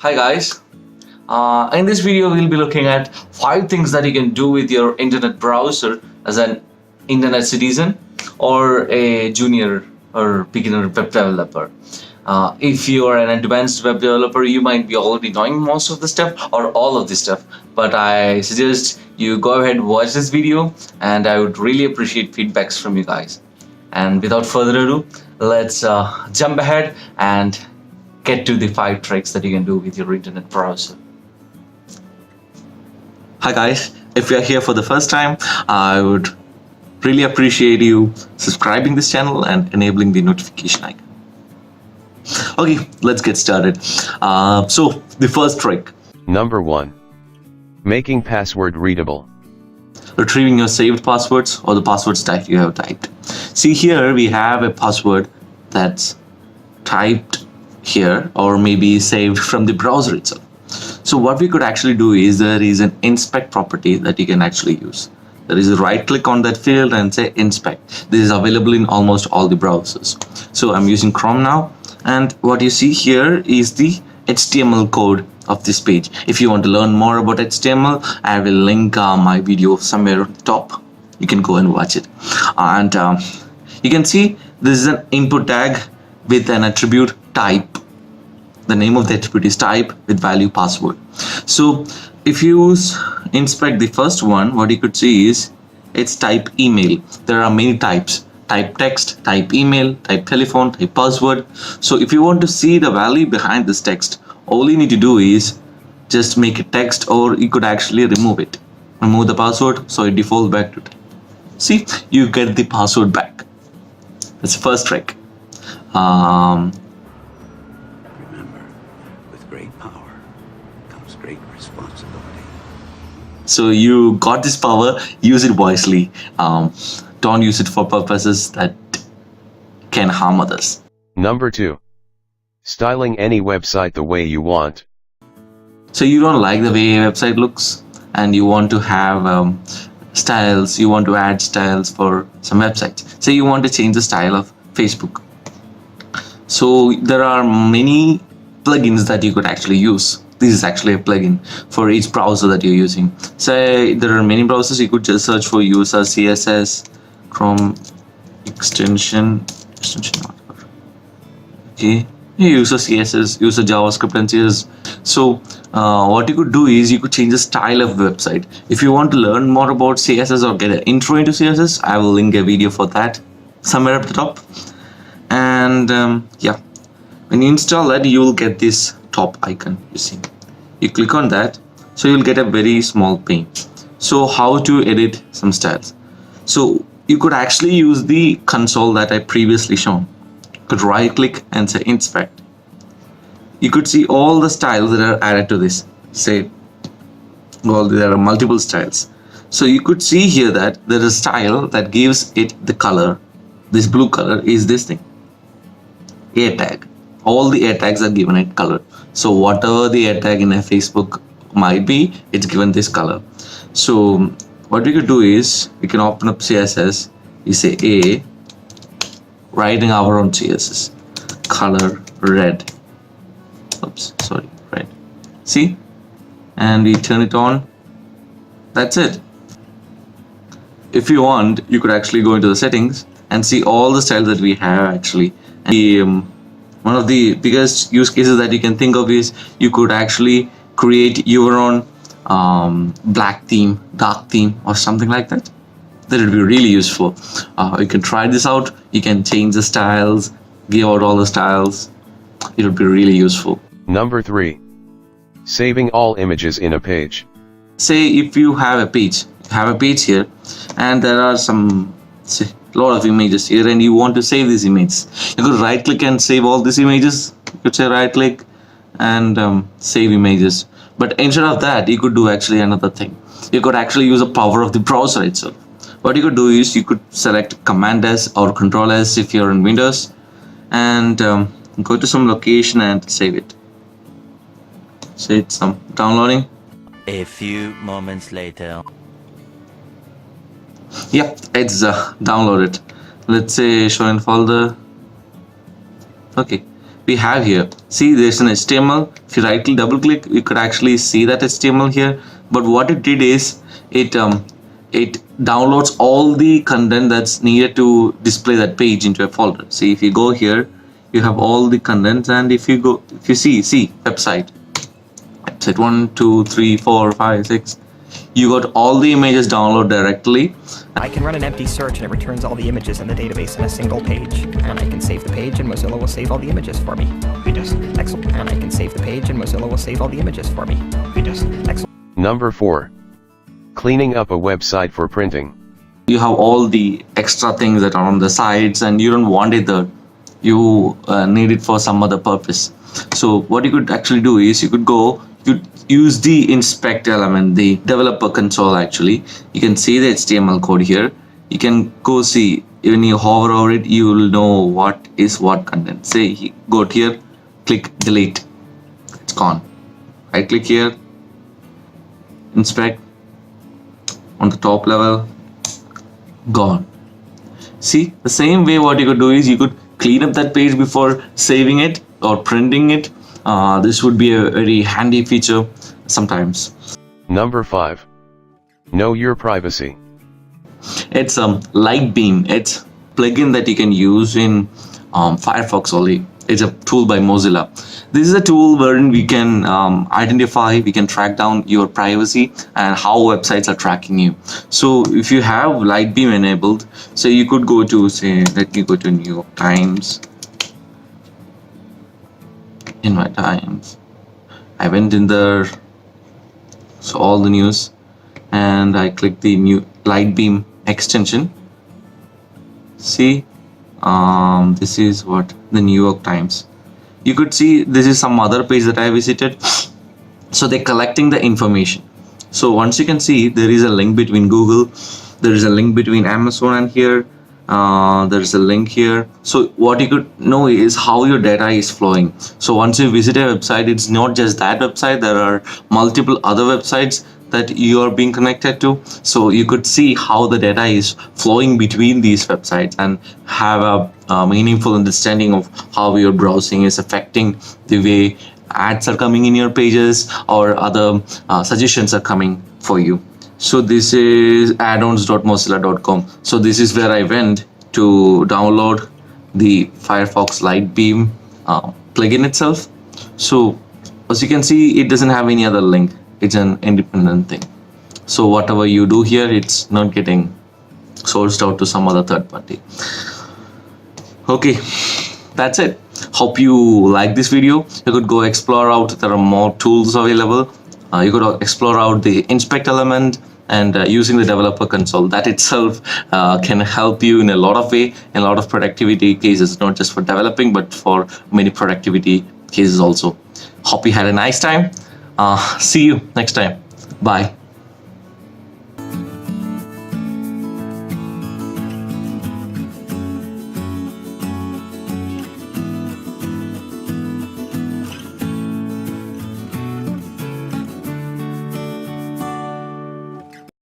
Hi guys. In this video, we'll be looking at 5 things that you can do with your internet browser as an internet citizen or a junior or beginner web developer. If you are an advanced web developer, you might be already knowing most of the stuff or all of this stuff. But I suggest you go ahead and watch this video, and I would really appreciate feedbacks from you guys. And without further ado, let's jump ahead and get to the 5 tricks that you can do with your internet browser. Hi guys, if you're here for the first time, I would really appreciate you subscribing this channel and enabling the notification icon. Okay, let's get started. So the first trick, Number 1. Making password readable. retrieving your saved passwords or the passwords that you have typed. See, here we have a password that's typed here or maybe saved from the browser itself. So what we could actually do is there is an inspect property that you can actually use. There is a right click on that field and say inspect. This is available in almost all the browsers. So I'm using Chrome now, and what you see here is the HTML code of this page. If you want to learn more about HTML, I will link my video somewhere at the top. You can go and watch it. And you can see this is an input tag with an attribute type. The name of the attribute is type with value password. So if you inspect the first one, what you could see is it's type email. There are many types: type text, type email, type telephone, type password. So if you want to see the value behind this text, all you need to do is just make it text, or you could actually remove it. Remove the password so it defaults back to type. See, you get the password back. That's the first trick. Remember, with great power comes great responsibility. So you got this power, use it wisely. Don't use it for purposes that can harm others. Number 2. Styling any website the way you want. So you don't like the way a website looks and you want to have styles, you want to add styles for some websites. Say you want to change the style of Facebook. So there are many plugins that you could actually use. This is actually a plugin for each browser that you're using. Say there are many browsers, you could just search for user CSS, Chrome extension. Okay, user CSS, user JavaScript and CSS. So what you could do is you could change the style of the website. If you want to learn more about CSS or get an intro into CSS, I will link a video for that somewhere up the top. And yeah, when you install that, you will get this top icon. You see, you click on that, so you'll get a very small pane. So how to edit some styles? So you could actually use the console that I previously shown. You could right click and say inspect. You could see all the styles that are added to this. Say, well, there are multiple styles. So you could see here that there is a style that gives it the color. This blue color is this thing, A tag. All the A tags are given a color. So whatever the A tag in a Facebook might be, it's given this color. So what we could do is we can open up CSS. You say A, writing our own CSS, color red. Oops, sorry, red. See, and we turn it on. That's it. If you want, you could actually go into the settings and see all the styles that we have actually. And one of the biggest use cases that you can think of is you could actually create your own black theme, dark theme, or something like that. That would be really useful. You can try this out. You can change the styles, give out all the styles. It would be really useful. Number 3. Saving all images in a page. Say if you have a page, here, and there are some lot of images here, and you want to save these images. You could right click and save all these images. You could say right click and save images. But instead of that, you could do actually another thing. You could actually use the power of the browser itself. What you could do is you could select Command S or Control S if you're in Windows, and go to some location and save it. Say it's some downloading. A few moments later. Yeah, it's downloaded. Let's say show in folder. Okay, we have here, see there's an HTML. If you right click, double click, you could actually see that HTML here. But what it did is it downloads all the content that's needed to display that page into a folder. See, if you go here, you have all the contents, and if you see website 1, 2, 3, 4, 5, 6, you got all the images download directly. I can run an empty search and it returns all the images in the database in a single page. And I can save the page and Mozilla will save all the images for me. Excellent. And I can save the page and Mozilla will save all the images for me. Excellent. Number 4. Cleaning up a website for printing. You have all the extra things that are on the sides and you don't want it there. You need it for some other purpose. So what you could actually do is you could use the inspect element, the developer console. Actually, you can see the HTML code here. You can go see, when you hover over it, you will know what is what content. Say, go here, click delete, it's gone. Right click here, inspect, on the top level, gone. See, the same way what you could do is you could clean up that page before saving it or printing it. This would be a very handy feature sometimes. Number 5. Know your privacy. It's Lightbeam. It's plugin that you can use in Firefox only. It's a tool by Mozilla. This is a tool wherein we can identify, we can track down your privacy and how websites are tracking you. So if you have Lightbeam enabled, so you could go to, say, let me go to New York Times. In my Times, I went in there, so all the news, and I clicked the new Lightbeam extension. See, this is what the New York Times. You could see this is some other page that I visited. So they're collecting the information. So once you can see, there is a link between Google, there is a link between Amazon, and here there's a link here. So what you could know is how your data is flowing. So once you visit a website, it's not just that website, there are multiple other websites that you are being connected to. So you could see how the data is flowing between these websites and have a meaningful understanding of how your browsing is affecting the way ads are coming in your pages or other suggestions are coming for you. So this is addons.mozilla.com. So this is where I went to download the Firefox Lightbeam plugin itself. So as you can see, it doesn't have any other link. It's an independent thing. So whatever you do here, it's not getting sourced out to some other third party. Okay, that's it. Hope you like this video. You could go explore out. There are more tools available. You could explore out the inspect element and using the developer console. That itself can help you in a lot of way, in a lot of productivity cases, not just for developing, but for many productivity cases also. Hope you had a nice time. See you next time. Bye.